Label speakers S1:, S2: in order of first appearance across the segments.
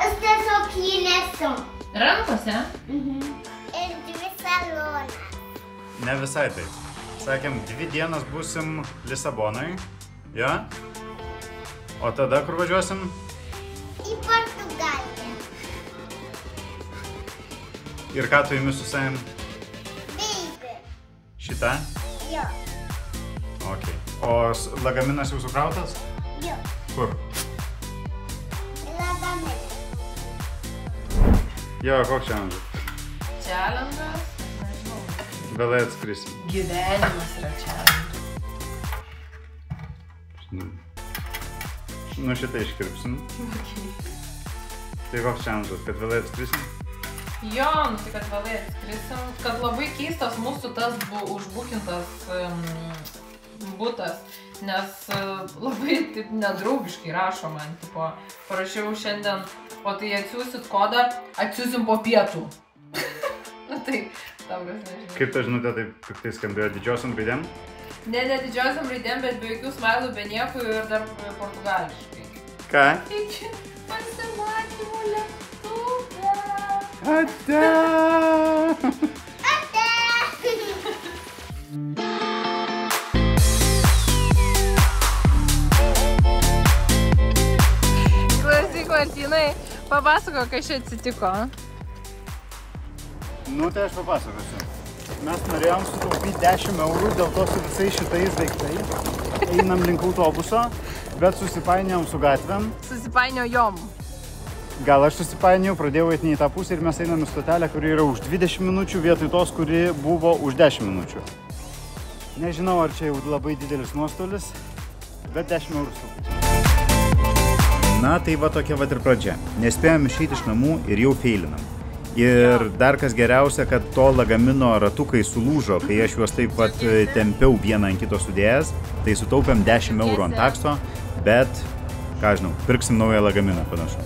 S1: Aš tiesiog jį nesu.
S2: Rankose?
S1: Ir 2 salonas.
S3: Ne visai taip. Sakėm, 2 dienas būsim Lisabonai. Ja? O tada kur važiuosim?
S1: Į Portugaliją.
S3: Ir ką tu įmi su savim?
S1: Baby.
S3: Šitą?
S1: Jo.
S3: Ok. O lagaminas jau sukrautas?
S1: Jo.
S3: Kur?
S1: Lagaminas.
S3: Jo, koks challenge'as?
S2: Challenge'as? Nežinau.
S3: Vėlai atskrisim.
S2: Gyvenimas yra challenge'as.
S3: Nu šitą iškirpsim. Tai koks challenge'as, kad vėlai atskrisim?
S2: Jo, nu tai kad vėlai atskrisim. Kad labai keistas mūsų tas užbukintas butas. Nes labai taip nedraugiškai rašo man, tipo, parašiau šiandien, o tai atsiųsit kodą, atsiųsim po pietų. Nu tai, tau kas nežinau.
S3: Kaip ta žinutė taip piktai skambėjo didžiosiom raidėm?
S2: Ne didžiosiam raidėm, bet be jokių smailų, be nieko ir dar portugališkai.
S3: Ką?
S2: Iki pasimatymo lėktuve.
S3: Ate!
S1: Ate.
S2: Klausyk, Martynai, papasako, kas čia atsitiko.
S3: Nu tai aš papasakosiu. Mes norėjom sutaupyti 10 eurų, dėl to su visais šitais daiktais einam link autobuso, bet susipainėjom su gatvėm.
S2: Susipainiojom.
S3: Gal aš susipainėjau, pradėjau eiti ne į tą pusę ir mes einam į stotelę, kuri yra už 20 minučių vietoj tos, kuri buvo už 10 minučių. Nežinau, ar čia jau labai didelis nuostolis, bet 10 eurų sutaupyti. Na, tai va tokia va ir pradžia. Nespėjom išeiti iš namų ir jau feilinam. Ir dar kas geriausia, kad to lagamino ratukai sulūžo, kai aš juos taip pat tempiau vieną ant kito sudėjęs, tai sutaupėm 10 eurų ant takso, bet, ką žinau, pirksim naują lagaminą panašu.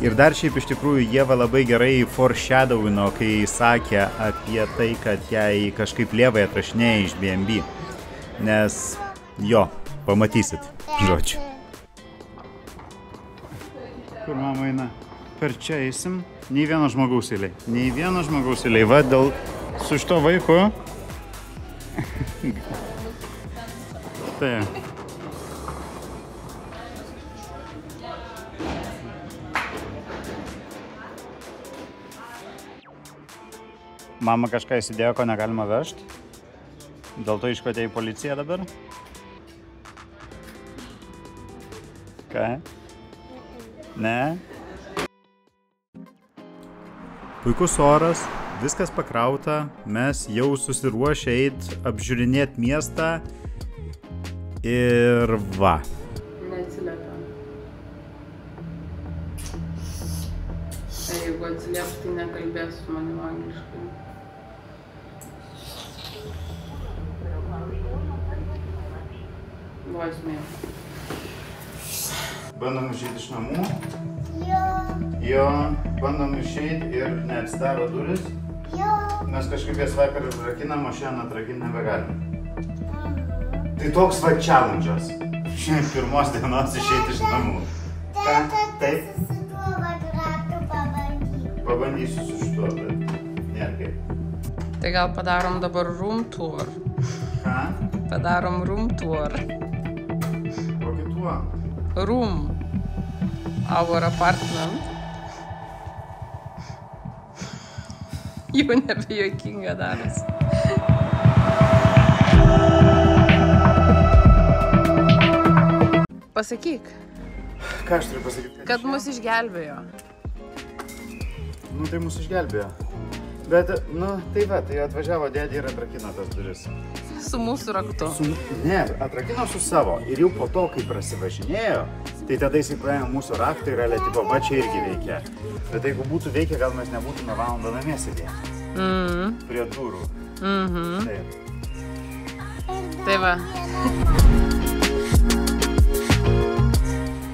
S3: Ir dar šiaip iš tikrųjų Ieva labai gerai foreshadowino, kai sakė apie tai, kad jai kažkaip lievai atrašinėja iš B&B. Nes jo, pamatysit, žodžiu. Kur mama eina? Per čia eisim. Nei vieno žmogaus eiliai. Nei vieno žmogaus eiliai. Va, dėl su šito vaiku. Tai. Mama kažką įsidėjo, ko negalima vežti. Dėl to iškvietė į policiją dabar. Ką? Ne? Puikus oras, viskas pakrauta, mes jau susiruošę eit apžiūrinėti miestą ir va.
S2: Neatsiliepia. Jeigu atsilieps, tai nekalbės su manim angliškai. Voicemail.
S3: Bandom išeiti iš namų.
S1: Jo.
S3: Jo, bandom išeiti ir neatsidaro duris.
S1: Jo.
S3: Mes kažkaip jas vakar užrakinam, o šiandien atrakinti nebegalim. Tai toks va challenge'as. Šiandien pirmos dienos išeiti iš namų.
S1: Teta,
S3: Taip?
S1: su tuo kvadratu pabandyk.
S3: Pabandysiu su šituo, bet nėra kaip.
S2: Tai gal padarom dabar room tour.
S3: Ką?
S2: Padarom room tour.
S3: Kokį tuo?
S2: Room. Our apartment. Jau nebejuokinga darosi. Pasakyk,
S3: Ką aš turiu pasakyti?
S2: kad mus išgelbėjo.
S3: Nu tai mus išgelbėjo. Bet, nu tai va, tai atvažiavo dėdė ir atrakino tas duris.
S2: Su mūsų raktu.
S3: Ne, atrakino su savo. Ir jau po to, kai prasivažinėjo, tai tada jisai praėjo mūsų raktą ir tipo, va čia irgi veikia. Bet jeigu būtų veikia, gal mes nebūtume valandą namie sėdėję. Prie durų. Taip.
S2: Tai va.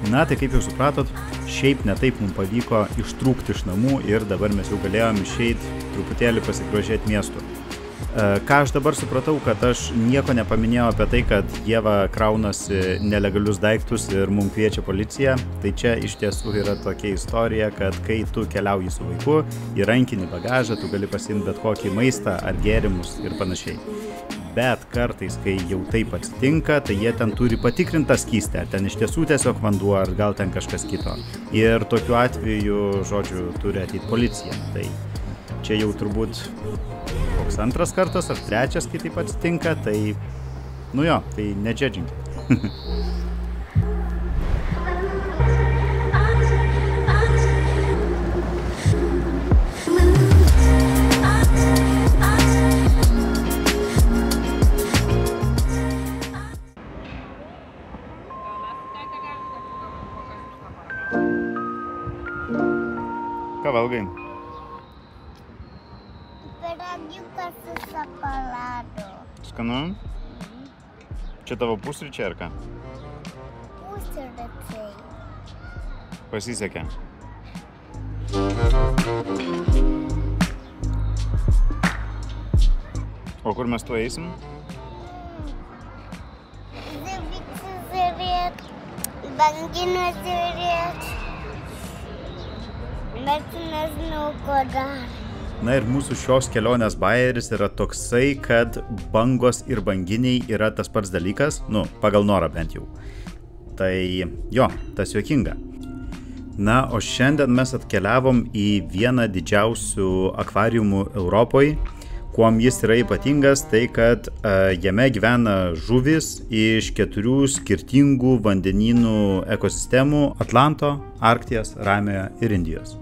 S3: Na, tai kaip jau supratot, šiaip netaip mums pavyko ištrūkti iš namų ir dabar mes jau galėjom išeiti truputėlį pasigrožėti miestu. Ką aš dabar supratau, kad aš nieko nepaminėjau apie tai, kad Ieva kraunasi nelegalius daiktus ir mums kviečia policiją. Tai čia iš tiesų yra tokia istorija, kad kai tu keliauji su vaiku į rankinį bagažą, tu gali pasiimti bet kokį maistą ar gėrimus ir panašiai. Bet kartais, kai jau taip atsitinka, tai jie ten turi patikrintą skystę, ar ten iš tiesų tiesiog vanduo, ar gal ten kažkas kito. Ir tokiu atveju, žodžiu, turi ateiti policija. Tai čia jau turbūt koks antras kartas ar trečias, kai taip atsitinka, tai, nu jo, tai nedžedžink. Ką valgai?
S1: Pyragiukas su šokoladu.
S3: Skanu? Čia tavo pusryčiai ar ką?
S1: Pusryčiai.
S3: Pasisekė. O kur mes tu eisim?
S1: Zirgičių žiūrėt, banginių žiūrėt. Bet nežinau, ko dar.
S3: Na ir mūsų šios kelionės bajeris yra toksai, kad bangos ir banginiai yra tas pats dalykas, nu, pagal norą bent jau. Tai jo, tas juokinga. Na, o šiandien mes atkeliavom į vieną didžiausių akvariumų Europoje. Kuom jis yra ypatingas, tai kad jame gyvena žuvis iš 4 skirtingų vandenynų ekosistemų – Atlanto, Arktijos, Ramiojo ir Indijos.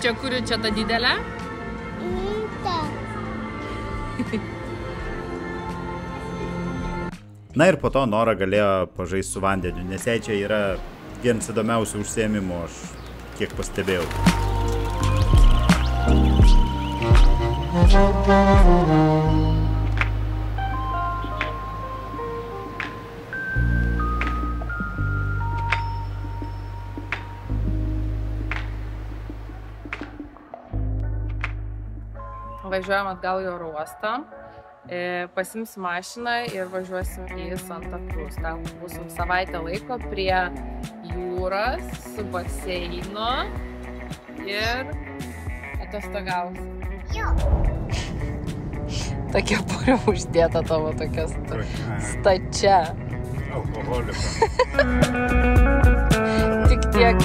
S2: Čia kuri čia ta didelė?
S3: Na ir po to Nora galėjo pažaisti su vandeniu, nes jai čia yra vienas įdomiausių užsiėmimų, aš kiek pastebėjau.
S2: Važiuojam atgal į oro uostą, pasimsim mašiną ir važiuosim į Santa Cruz. Ten būsim savaitę laiko prie jūros su baseino ir atostogausim.
S1: Jo.
S2: Tokia pura uždėta tavo tokia stačia.
S3: Alkoholiko.
S2: Tik tiek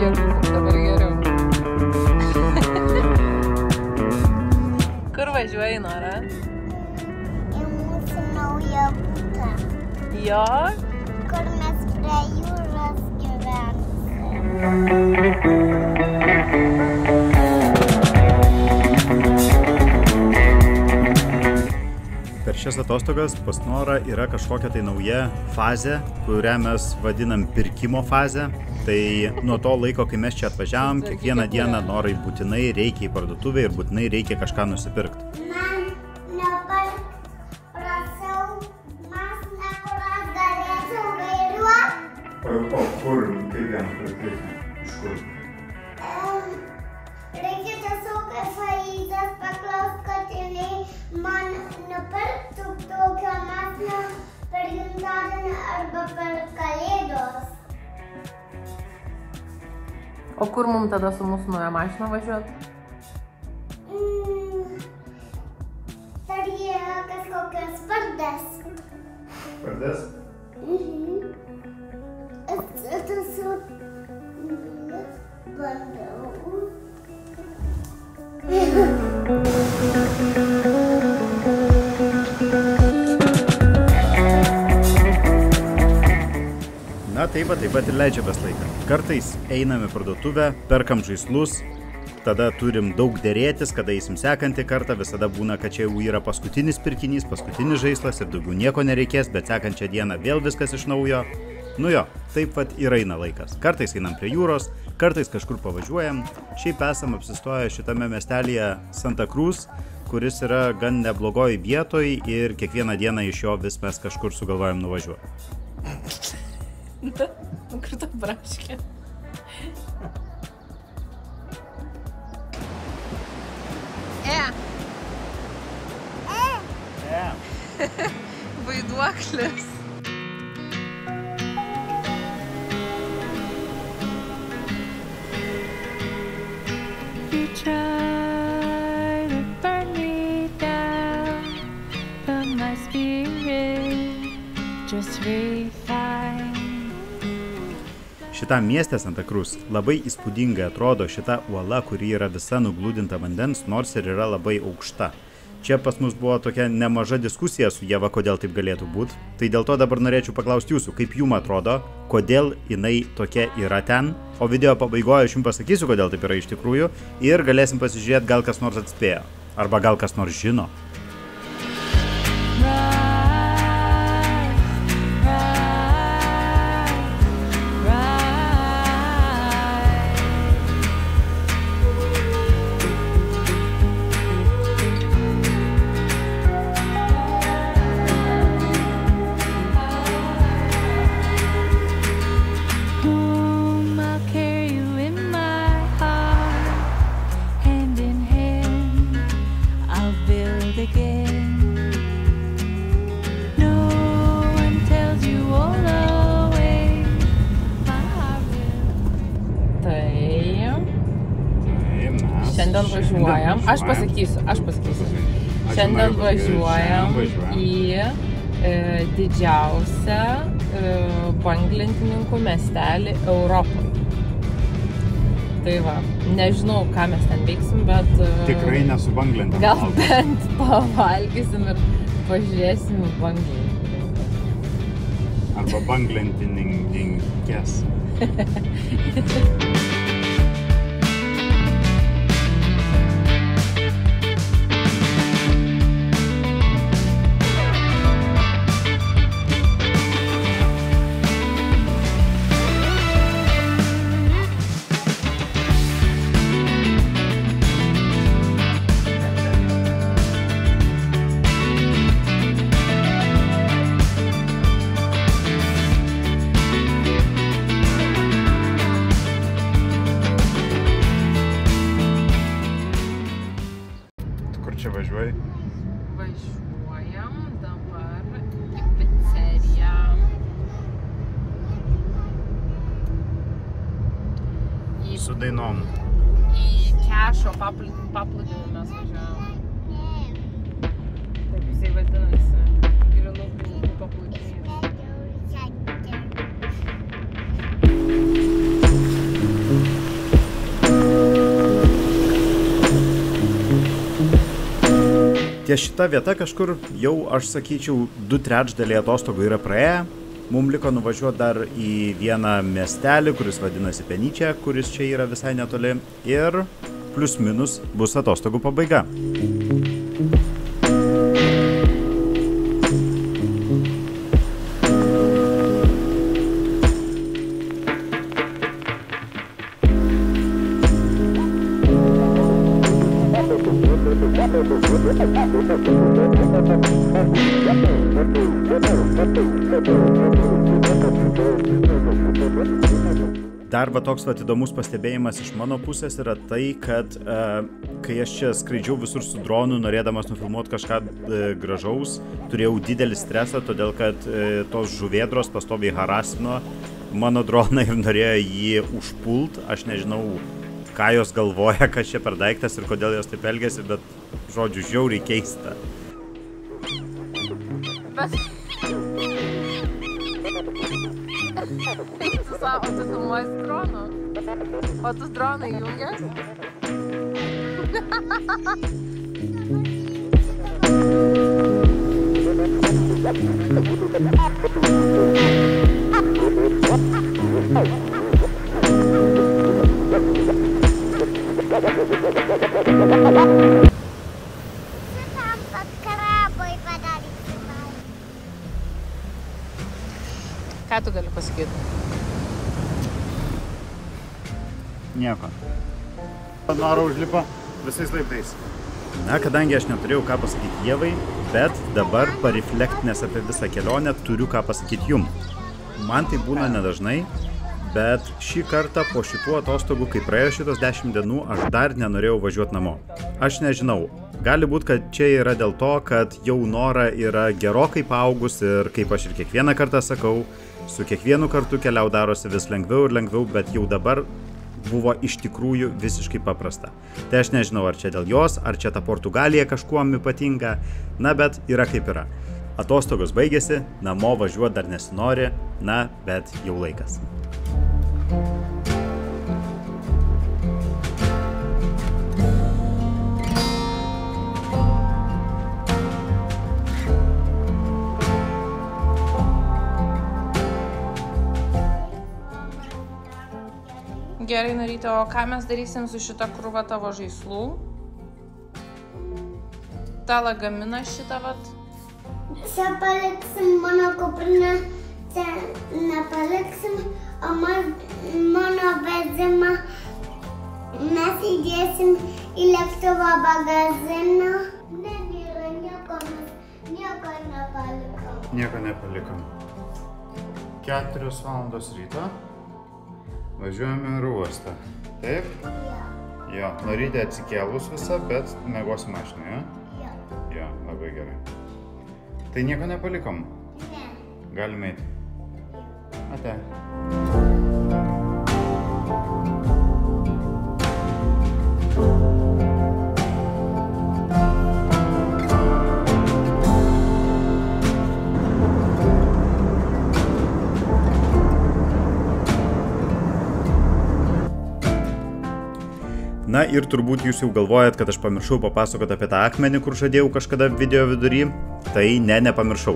S2: jėgų, dabar geriau. Kur važiuoji, Nora?
S1: Į mūsų naują butą,
S2: Jo?
S1: kur mes prie jūros gyvensim.
S3: Per šias atostogas pas Norą yra kažkokia tai nauja fazė, kurią mes vadinam pirkimo fazę. Tai nuo to laiko, kai mes čia atvažiavom, kiekvieną dieną Norai būtinai reikia į parduotuvę ir būtinai reikia kažką nusipirkti.
S1: Man prašau mašiną, kur aš galėčiau vairuoti.
S3: O kur? Kaip vieną pirkti? Iš kur?
S1: Reikia tiesiog Faizas paklaust, kad jinai man nupirktų tokią mašiną per gimtadienį arba per Kalėdos.
S2: O kur mums tada su mūsų nauja mašina važiuoti?
S1: Dar yra kažkokios vardas.
S3: Vardas?
S1: Tiesiog bandau.
S3: Na taip pat ir leidžiamės laiką. Kartais einame parduotuvę, perkam žaislus, tada turim daug dėrėtis, kada eisim sekantį kartą, visada būna, kad čia jau yra paskutinis pirkinys, paskutinis žaislas ir daugiau nieko nereikės, bet sekančią dieną vėl viskas iš naujo. Nu jo, taip pat ir eina laikas. Kartais einam prie jūros, kartais kažkur pavažiuojam. Šiaip esam apsistoję šitame miestelėje Santa Cruz, kuris yra gan neblogoj vietoj ir kiekvieną dieną iš jo vis mes kažkur sugalvojam nuvažiuoti.
S2: Nukrito braškė. Vaiduoklis.
S4: You try to burn me down, but my spirit just refine.
S3: Šitam mieste Santa Cruz labai įspūdingai atrodo šita uola, kuri yra visa nuglūdinta vandens, nors ir yra labai aukšta. Čia pas mus buvo tokia nemaža diskusija su Ieva, kodėl taip galėtų būti. Tai dėl to dabar norėčiau paklausti jūsų, kaip jums atrodo, kodėl jinai tokia yra ten. O video pabaigoje aš jums pasakysiu, kodėl taip yra iš tikrųjų. Ir galėsim pasižiūrėti, gal kas nors atspėjo. Arba gal kas nors žino.
S2: Šiandien važiuojam, aš pasakysiu. Šiandien važiuojam į didžiausią banglentininkų miestelį Europoje. Tai va, nežinau, ką mes ten veiksim, bet...
S3: Tikrai nesu banglentininkų.
S2: Gal bent pavalgysim ir pažiūrėsim banglentininkų.
S3: Arba banglentininkės. Čia važiuoji?
S2: Važiuojam dabar į pizzeriją.
S3: Su dainom.
S2: Į Kešo paplūdimį mes važiavom. Taip jisai vadinasi. Grinukų paplūdimys.
S3: Ties šita vieta kažkur jau, aš sakyčiau, 2/3 atostogų yra praėję. Mums liko nuvažiuoti dar į vieną miestelį, kuris vadinasi Peniche, kuris čia yra visai netoli. Ir plius minus bus atostogų pabaiga. Dar va toks įdomus pastebėjimas iš mano pusės yra tai, kad kai aš čia skraidžiau visur su dronu, norėdamas nufilmuoti kažką gražaus, turėjau didelį stresą, todėl kad tos žuvėdros pastoviai harasino mano droną ir norėjo jį užpult. Aš nežinau, ką jos galvoja, kas čia per daiktas ir kodėl jos taip elgiasi, bet žodžiu, žiauriai keista.
S2: O tu filmuoji su dronu? O tu droną įjungia?
S1: Šitam pat krabui padaryti.
S2: Ką tu gali pasakyti? pasakyti?
S3: Nieko. Nora užlipo visais laiptais. Na, kadangi aš neturėjau ką pasakyti Ievai, bet dabar pareflektinės apie visą kelionę turiu ką pasakyti jum. Man tai būna nedažnai, bet šį kartą po šitų atostogų, kai praėjo šitos 10 dienų, aš dar nenorėjau važiuoti namo. Aš nežinau, gali būti, kad čia yra dėl to, kad jau Nora yra gerokai paaugus ir, kaip aš ir kiekvieną kartą sakau, su kiekvienu kartu keliau darosi vis lengviau ir lengviau, bet jau dabar buvo iš tikrųjų visiškai paprasta. Tai aš nežinau, ar čia dėl jos, ar čia ta Portugalija kažkuom ypatinga, na, bet yra kaip yra. Atostogos baigėsi, namo važiuoti dar nesinori, na, bet jau laikas.
S2: Gerai, Naryte, o ką mes darysim su šita krūva tavo žaislų? Ta lagaminą šitą vat?
S1: Čia paliksim mano kuprinę, čia nepaliksim, o mano vežimą mes įdėsim į lėktuvo bagažiną. Ne, nėra nieko nepalikom.
S3: Nieko nepalikom. 4 valandos ryto. Važiuojame oro uostą. Taip? Jo. Narytė atsikėlus visą, bet miegosi mašinoje, jo? Jo, labai gerai. Tai nieko nepalikom?
S1: Ne.
S3: Galime eiti. Ate. Na ir turbūt jūs jau galvojat, kad aš pamiršau papasakoti apie tą akmenį, kur žadėjau kažkada video vidury. Tai nepamiršau.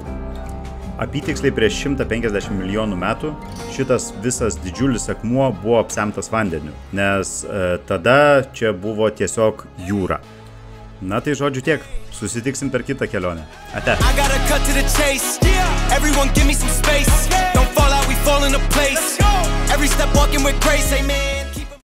S3: Apytiksliai prieš 150 milijonų metų šitas visas didžiulis akmuo buvo apsemtas vandeniu, nes tada čia buvo tiesiog jūra. Na tai žodžiu tiek, susitiksim per kitą kelionę. Ate. Everyone give me some space. Don't fall out, we fall into place. Every step walking with grace, amen.